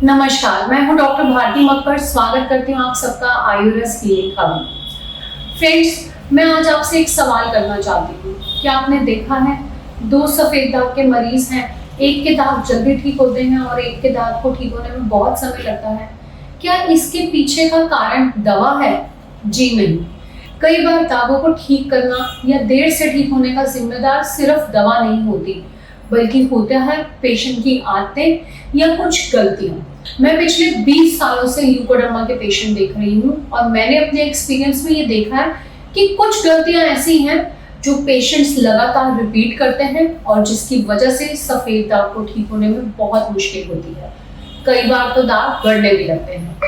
नमस्कार, मैं हूं डॉक्टर भारती मक्कर। स्वागत करती हूं आप सबका आयुर्वेद क्लिनिक हब। फ्रेंड्स, मैं आज आपसे एक सवाल करना चाहती हूं कि आपने देखा है दो सफेद दाग के मरीज हैं, एक के दाग जल्दी ठीक होते हैं और एक के दाग को ठीक होने में बहुत समय लगता है। क्या इसके पीछे का कारण दवा है? जी नहीं। कई बार दागों को ठीक करना या देर से ठीक होने का जिम्मेदार सिर्फ दवा नहीं होती, बल्कि होता है पेशेंट की आदतें या कुछ गलतियां। मैं पिछले 20 सालों से ल्यूकोडर्मा के पेशेंट देख रही हूँ और मैंने अपने एक्सपीरियंस में ये देखा है कि कुछ गलतियां ऐसी हैं जो पेशेंट्स लगातार रिपीट करते हैं और जिसकी वजह से सफेद दाग को ठीक होने में बहुत मुश्किल होती है। कई बार तो दाग बढ़ने भी लगते हैं।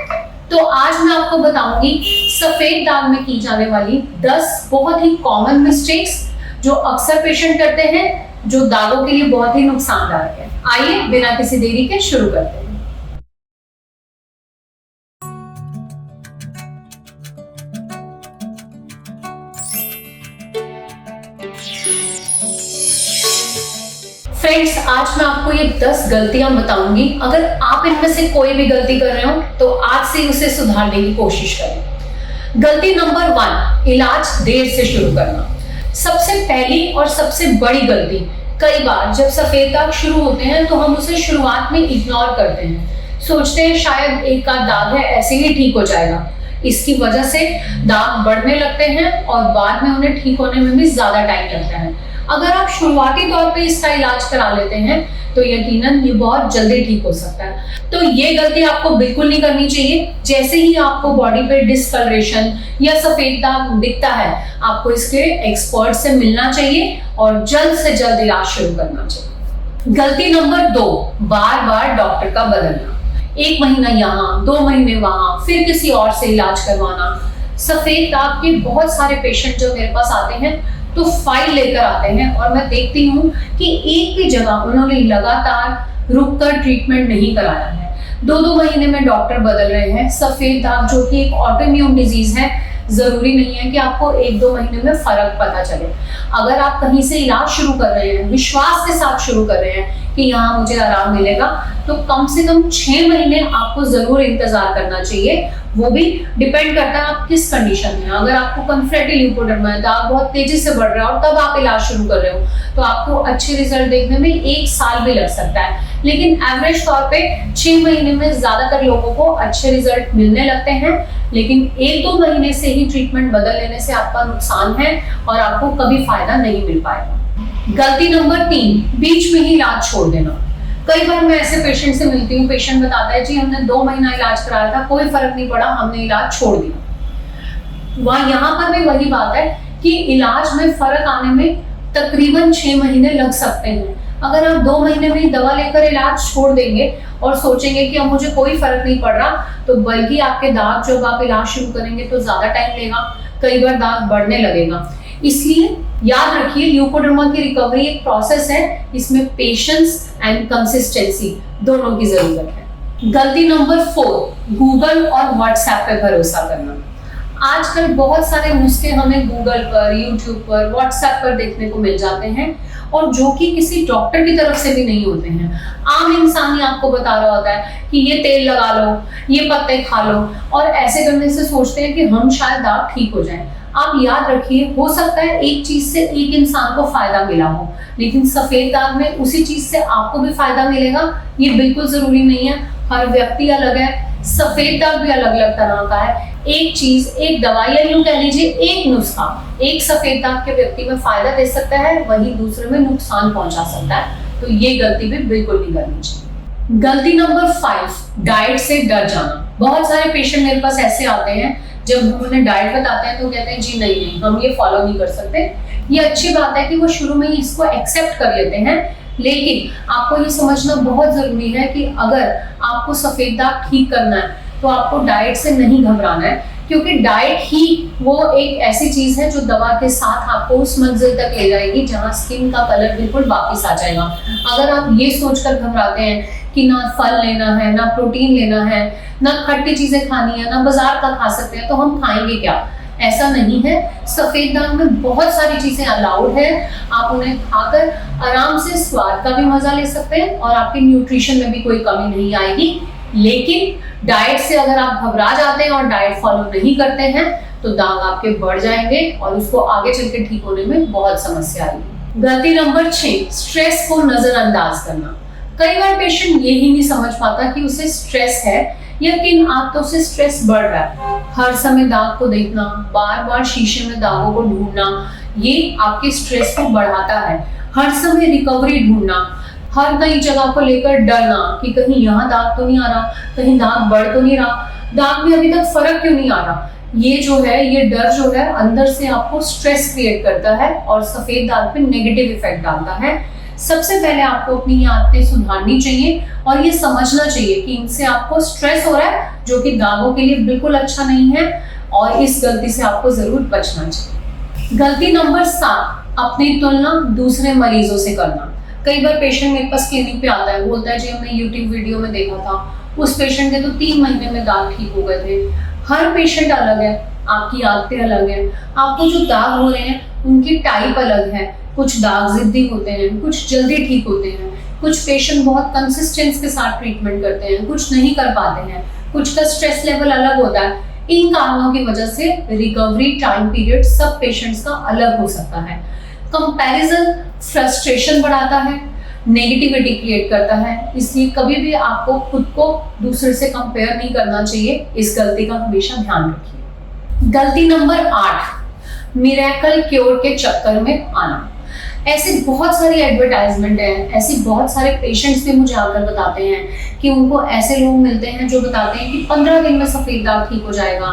तो आज मैं आपको बताऊंगी सफेद दाग में की जाने वाली 10 बहुत ही कॉमन मिस्टेक्स जो अक्सर पेशेंट करते हैं, जो दागों के लिए बहुत ही नुकसानदायक है। आइए बिना किसी देरी के शुरू करते हैं। फ्रेंड्स, आज मैं आपको ये 10 गलतियां बताऊंगी। अगर आप इनमें से कोई भी गलती कर रहे हो तो आज से उसे सुधारने की कोशिश करें। गलती नंबर 1, इलाज देर से शुरू करना। सबसे पहली और सबसे बड़ी गलती, कई बार जब सफेद दाग शुरू होते हैं तो हम उसे शुरुआत में इग्नोर करते हैं, सोचते हैं शायद एक आध दाग है, ऐसे ही ठीक हो जाएगा। इसकी वजह से दाग बढ़ने लगते हैं और बाद में उन्हें ठीक होने में भी ज्यादा टाइम लगता है। अगर आप शुरुआती तौर पे इसका इलाज करा लेते हैं तो यकीनन ये बहुत जल्दी ठीक हो सकता है। तो ये गलती आपको बिल्कुल नहीं करनी चाहिए। जैसे ही आपको बॉडी पे डिस्कलरेशन या सफेद दाग दिखता है, आपको इसके एक्सपर्ट से मिलना चाहिए और जल्द से जल्द इलाज शुरू करना चाहिए। गलती नंबर 2, बार बार डॉक्टर का बदलना। 1 महीना यहाँ, 2 महीने वहां, फिर किसी और से इलाज करवाना। सफेद दाग के बहुत सारे पेशेंट जो मेरे पास आते हैं तो फाइल लेकर आते हैं और मैं देखती हूँ कि एक ही जगह उन्होंने लगातार रुककर ट्रीटमेंट नहीं कराया है। 2-2 महीने में डॉक्टर बदल रहे हैं। सफेद दाग जो कि एक ऑटोइम्यून डिजीज है, जरूरी नहीं है कि आपको 1-2 महीने में फर्क पता चले। अगर आप कहीं से इलाज शुरू कर रहे हैं, विश्वास के साथ शुरू कर रहे हैं कि यहाँ मुझे आराम मिलेगा, तो कम से कम 6 महीने आपको जरूर इंतजार करना चाहिए। वो भी डिपेंड करता है आप किस कंडीशन में। अगर आपको कन्फ्रेटिव ल्यूकोडर्मा है, दाग बहुत तेजी से बढ़ रहा है और तब आप इलाज शुरू कर रहे हो, तो आपको अच्छे रिजल्ट देखने में 1 साल भी लग सकता है। लेकिन एवरेज तौर पे 6 महीने में ज्यादातर लोगों को अच्छे रिजल्ट मिलने लगते हैं। लेकिन 1-2 महीने से ही ट्रीटमेंट बदल लेने से आपका नुकसान है और आपको कभी फायदा नहीं मिल पाएगा। गलती नंबर 3, बीच में ही इलाज छोड़ देना। कई बार मैं ऐसे पेशेंट से मिलती हूँ, पेशेंट बताता है जी हमने 2 महीना इलाज कराया था, कोई फर्क नहीं पड़ा, हमने इलाज छोड़ दिया। यहाँ पर भी वही बात है कि इलाज में फर्क आने में तकरीबन 6 महीने लग सकते हैं। अगर आप 2 महीने में दवा लेकर इलाज छोड़ देंगे और सोचेंगे कि अब मुझे कोई फर्क नहीं पड़ रहा, तो बल्कि आपके दाग जब आप इलाज शुरू करेंगे तो ज्यादा टाइम लेगा, कई बार दाग बढ़ने लगेगा। इसलिए याद रखिए, ल्यूकोडर्मा की रिकवरी एक प्रोसेस है, इसमें पेशेंस एंड कंसिस्टेंसी दोनों की जरूरत है। गलती नंबर 4, गूगल और व्हाट्सएप पे भरोसा करना। आजकल बहुत सारे नुस्खे हमें गूगल पर, यूट्यूब पर, व्हाट्सएप पर देखने को मिल जाते हैं और जो कि किसी डॉक्टर की तरफ से भी नहीं होते हैं। आम इंसान ही आपको बता रहा होता है कि ये तेल लगा लो, ये पत्ते खा लो, और ऐसे करने से सोचते हैं कि हम शायद दाग ठीक हो जाए। आप याद रखिए, हो सकता है एक चीज से एक इंसान को फायदा मिला हो, लेकिन सफेद दाग में उसी चीज से आपको भी फायदा मिलेगा ये बिल्कुल जरूरी नहीं है। हर व्यक्ति अलग है, सफेद दाग भी अलग अलग तरह का है। एक चीज, एक दवाई, या यूं कह लीजिए एक नुस्खा एक सफेद दाग के व्यक्ति में फायदा दे सकता है, वहीं दूसरे में नुकसान पहुंचा सकता है। तो ये गलती भी बिल्कुल नहीं करनी चाहिए। गलती नंबर 5, डाइट से डर जाना। बहुत सारे पेशेंट मेरे पास ऐसे आते हैं, जब हम उन्हें डाइट बताते हैं तो कहते हैं जी नहीं, हम ये फॉलो नहीं कर सकते। ये अच्छी बात है कि वो शुरू में ही इसको एक्सेप्ट कर लेते हैं, लेकिन आपको ये समझना बहुत जरूरी है कि अगर आपको सफेद दाग ठीक करना है तो आपको डाइट से नहीं घबराना है, क्योंकि डाइट ही वो एक ऐसी चीज है जो दवा के साथ आपको उस मंजिल तक ले जाएगी जहां स्किन का कलर बिल्कुल वापस आ जाएगा। अगर आप ये सोचकर घबराते हैं कि ना फल लेना है, ना प्रोटीन लेना है, ना खट्टी चीजें खानी है, ना बाजार का खा सकते हैं, तो हम खाएंगे क्या? ऐसा नहीं है। सफेद दाग में बहुत सारी चीजें अलाउड है, आप उन्हें खाकर आराम से स्वाद का भी मजा ले सकते हैं और आपके न्यूट्रिशन में भी कोई कमी नहीं आएगी। लेकिन डाइट से अगर आप घबरा जाते हैं और डाइट फॉलो नहीं करते हैं तो दाग आपके बढ़ जाएंगे और उसको आगे चल के ठीक होने में बहुत समस्या आएगी। गलती नंबर 6, स्ट्रेस को नजरअंदाज करना। कई बार पेशेंट ये ही नहीं समझ पाता कि उसे स्ट्रेस है या किन आदतों से स्ट्रेस बढ़ रहा है। हर समय दाग को देखना, बार बार शीशे में दागों को ढूंढना, ये आपके स्ट्रेस को बढ़ाता है। हर समय रिकवरी ढूंढना, हर नई जगह को लेकर डरना कि कहीं यहाँ दाग तो नहीं आ रहा, कहीं दाग बढ़ तो नहीं रहा, दाग में अभी तक फर्क क्यों नहीं आ रहा। ये जो है, ये डर जो है अंदर से आपको स्ट्रेस क्रिएट करता है और सफेद दाग पे नेगेटिव इफेक्ट डालता है। सबसे पहले आपको अपनी ये आदतें सुधारनी चाहिए और ये समझना चाहिए कि इनसे आपको स्ट्रेस हो रहा है, जो कि दागों के लिए बिल्कुल अच्छा नहीं है और इस गलती से आपको जरूर बचना चाहिए। गलती नंबर 7, अपनी तुलना दूसरे मरीजों से करना। कई बार पेशेंट मेरे पास क्लिनिक पे आता है, बोलता है जी हमने यूट्यूब वीडियो में देखा था, उस पेशेंट के तो 3 महीने में दाग ठीक हो गए थे। हर पेशेंट अलग है, आपकी आदतें अलग है, आपको जो दाग हो रहे हैं उनकी टाइप अलग है। कुछ दाग जिद्दी होते हैं, कुछ जल्दी ठीक होते हैं, कुछ पेशेंट बहुत कंसिस्टेंस के साथ ट्रीटमेंट करते हैं, कुछ नहीं कर पाते हैं, कुछ का स्ट्रेस लेवल अलग होता है। इन कारणों की वजह से रिकवरी टाइम पीरियड सब पेशेंट्स का अलग हो सकता है। कंपैरिजन फ्रस्ट्रेशन बढ़ाता है, नेगेटिविटी क्रिएट करता है, इसलिए कभी भी आपको खुद को दूसरे से कंपेयर नहीं करना चाहिए। इस गलती का हमेशा ध्यान रखिए। गलती नंबर 8, मिरेकल क्योर के चक्कर में आना। ऐसे बहुत सारी एडवर्टाइजमेंट है, ऐसे बहुत सारे पेशेंट्स भी मुझे आकर बताते हैं कि उनको ऐसे लोग मिलते हैं जो बताते हैं कि 15 दिन में सफेद दाग ठीक हो जाएगा,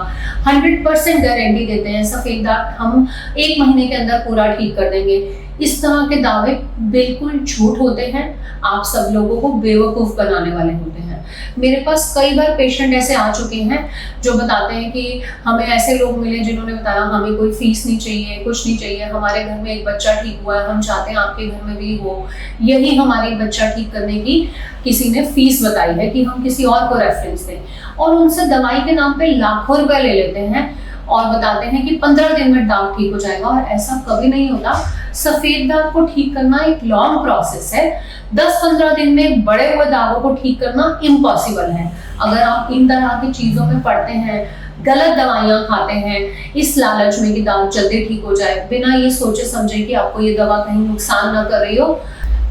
100% गारंटी देते हैं सफेद दाग हम 1 महीने के अंदर पूरा ठीक कर देंगे। इस तरह के दावे बिल्कुल झूठ होते हैं, आप सब लोगों को बेवकूफ बनाने वाले होते हैं। मेरे पास कई बार पेशेंट ऐसे आ चुके हैं जो बताते हैं कि हमें ऐसे लोग मिले जिन्होंने बताया हमें कोई फीस नहीं चाहिए, कुछ नहीं चाहिए, हमारे घर में एक बच्चा ठीक हुआ है, हम चाहते हैं आपके घर में भी हो, यही हमारी बच्चा ठीक करने की किसी ने फीस बताई है कि हम किसी और को रेफरेंस दें, और उनसे दवाई के नाम पे लाखों रुपए ले लेते हैं और बताते हैं कि 15 दिन में दाग ठीक हो जाएगा, और ऐसा कभी नहीं होता। सफेद दाग को ठीक करना एक लॉन्ग प्रोसेस है, 10-15 दिन में बड़े हुए दागों को ठीक करना इम्पॉसिबल है। अगर आप इन तरह की चीजों में पड़ते हैं, गलत दवाइयां खाते हैं इस लालच में कि दाग जल्दी ठीक हो जाए, बिना ये सोचे समझे कि आपको ये दवा कहीं नुकसान ना कर रही हो,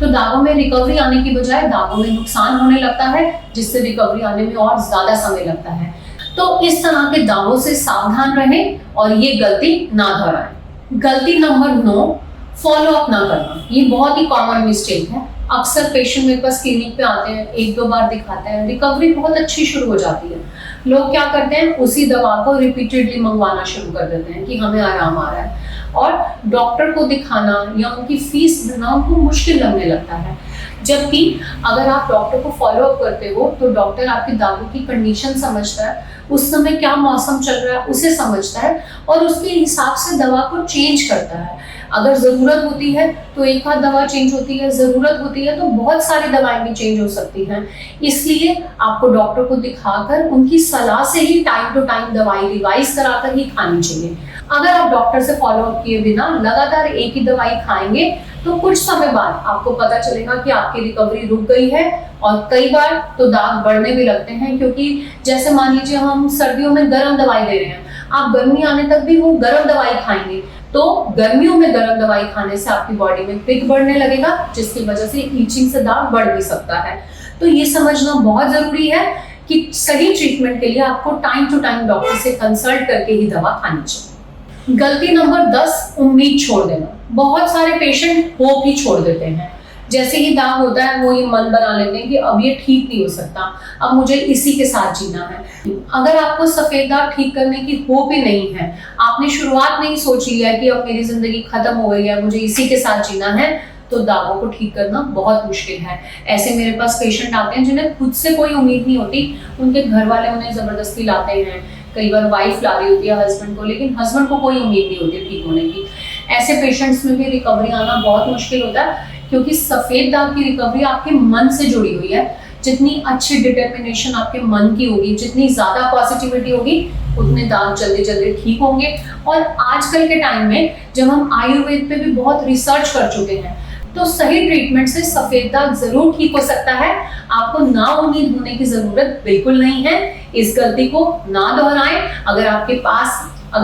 तो दागों में रिकवरी आने की बजाय दागों में नुकसान होने लगता है, जिससे रिकवरी आने में और ज्यादा समय लगता है। तो इस तरह के दागों से सावधान रहें और ये गलती ना दोहराएं। गलती नंबर 9, फॉलो अप ना करना। ये बहुत ही कॉमन मिस्टेक है। अक्सर पेशेंट मेरे पास क्लिनिक पे आते हैं, 1-2 बार दिखाते हैं, रिकवरी बहुत अच्छी शुरू हो जाती है। लोग क्या करते हैं, उसी दवा को रिपीटेडली मंगवाना शुरू कर देते हैं कि हमें आराम आ रहा है, और डॉक्टर को दिखाना या उनकी फीस भरना उनको मुश्किल लगने लगता है। जबकि अगर आप डॉक्टर को फॉलो अप करते हो तो डॉक्टर आपके दागों की कंडीशन समझता है, उस समय क्या मौसम चल रहा है उसे समझता है और उसके हिसाब से दवा को चेंज करता है। अगर जरूरत होती है तो एक आध दवा चेंज होती है, जरूरत होती है तो बहुत सारी दवाएं भी चेंज हो सकती हैं। इसलिए आपको डॉक्टर को दिखाकर उनकी सलाह से ही टाइम टू टाइम दवाई रिवाइज कराकर ही खानी चाहिए। अगर आप डॉक्टर से फॉलो अप किए बिना लगातार एक ही दवाई खाएंगे तो कुछ समय बाद आपको पता चलेगा कि आपकी रिकवरी रुक गई है, और कई बार तो दाग बढ़ने भी लगते हैं, क्योंकि जैसे मान लीजिए हम सर्दियों में गर्म दवाई दे रहे हैं, आप गर्मी आने तक भी वो गर्म दवाई खाएंगे, तो गर्मियों में गर्म दवाई खाने से आपकी बॉडी में पिग बढ़ने लगेगा, जिसकी वजह से ईचिंग से दाग बढ़ भी सकता है। तो ये समझना बहुत जरूरी है कि सही ट्रीटमेंट के लिए आपको टाइम टू टाइम डॉक्टर से कंसल्ट करके ही दवा खानी चाहिए। गलती नंबर 10, उम्मीद छोड़ देना। बहुत सारे पेशेंट होप ही छोड़ देते हैं, जैसे ही दाग होता है वो ये मन बना लेते हैं कि अब ये ठीक नहीं हो सकता, अब मुझे इसी के साथ जीना है। अगर आपको सफेद दाग ठीक करने की होप ही नहीं है, आपने शुरुआत में ही सोच लिया कि अब मेरी जिंदगी खत्म हो गई है, मुझे इसी के साथ जीना है, तो दागों को ठीक करना बहुत मुश्किल है। ऐसे मेरे पास पेशेंट आते हैं जिन्हें खुद से कोई उम्मीद नहीं होती, उनके घर वाले उन्हें जबरदस्ती लाते हैं, कई बार वाइफ ला रही होती है हस्बैंड को, लेकिन हस्बैंड को कोई उम्मीद नहीं होती ठीक होने की। ऐसे पेशेंट्स में भी रिकवरी आना बहुत मुश्किल होता है, क्योंकि सफेद दाग की रिकवरी आपके मन से जुड़ी हुई है। जितनी अच्छी डिटर्मिनेशन आपके मन की होगी, जितनी ज्यादा पॉजिटिविटी होगी, उतने दाग जल्दी जल्दी ठीक होंगे। और आजकल के टाइम में जब हम आयुर्वेद पे भी बहुत रिसर्च कर चुके हैं, तो सही ट्रीटमेंट से सफेद दाग जरूर ठीक हो सकता है। आपको ना उम्मीद होने की जरूरत बिल्कुल नहीं है। इस गलती को ना दोहराएं। अगर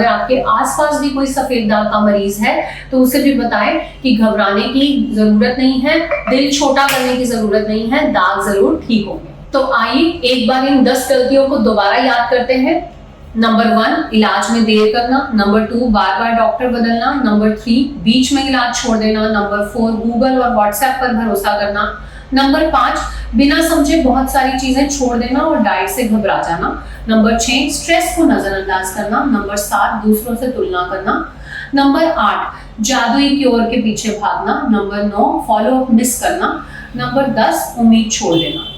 आपके आसपास भी कोई सफेद दाग का मरीज है तो उसे भी बताएं कि घबराने की जरूरत नहीं है, दिल छोटा करने की जरूरत नहीं है, दाग जरूर ठीक होंगे। तो आइए एक बार इन 10 गलतियों को दोबारा याद करते हैं। नंबर 1, इलाज में देर करना। नंबर 2, बार बार डॉक्टर बदलना। नंबर 3, बीच में इलाज छोड़ देना। नंबर 4, गूगल और व्हाट्सएप पर भरोसा करना। नंबर 5, बिना समझे बहुत सारी चीजें छोड़ देना और डाइट से घबरा जाना। नंबर 6, स्ट्रेस को नजरअंदाज करना। नंबर 7, दूसरों से तुलना करना। नंबर 8, जादुई क्योर के पीछे भागना। नंबर 9, फॉलो अप मिस करना। नंबर 10, उम्मीद छोड़ देना।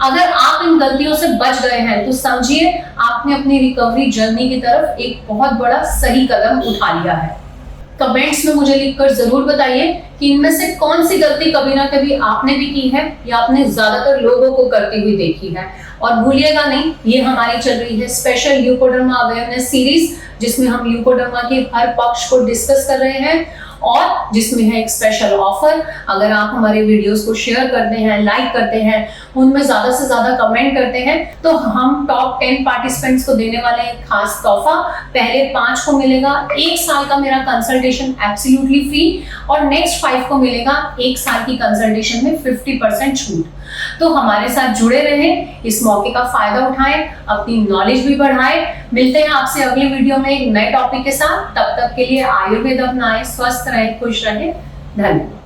अगर आप इन गलतियों से बच गए हैं तो समझिए आपने अपनी रिकवरी जर्नी की तरफ एक बहुत बड़ा सही कदम उठा लिया है। कमेंट्स में मुझे लिखकर जरूर बताइए कि इनमें से कौन सी गलती कभी ना कभी आपने भी की है या आपने ज्यादातर लोगों को करती हुई देखी है। और भूलिएगा नहीं, ये हमारी चल रही है स्पेशल ल्यूकोडर्मा अवेयरनेस सीरीज, जिसमें हम ल्यूकोडर्मा के हर पक्ष को डिस्कस कर रहे हैं और जिसमें है एक स्पेशल ऑफर। अगर आप हमारे वीडियोस को शेयर करते हैं, लाइक करते हैं, उनमें ज्यादा से ज्यादा कमेंट करते हैं तो हम टॉप 10 पार्टिसिपेंट्स को देने वाले एक खास तोहफा। पहले 5 को मिलेगा 1 साल का मेरा कंसल्टेशन एब्सोल्युटली फ्री और नेक्स्ट 5 को मिलेगा 1 साल की कंसल्टेशन में 50% छूट। तो हमारे साथ जुड़े रहें, इस मौके का फायदा उठाएं, अपनी नॉलेज भी बढ़ाएं। मिलते हैं आपसे अगले वीडियो में एक नए टॉपिक के साथ। तब तक के लिए आयुर्वेद अपनाएं, स्वस्थ रहें, खुश रहें। धन्यवाद।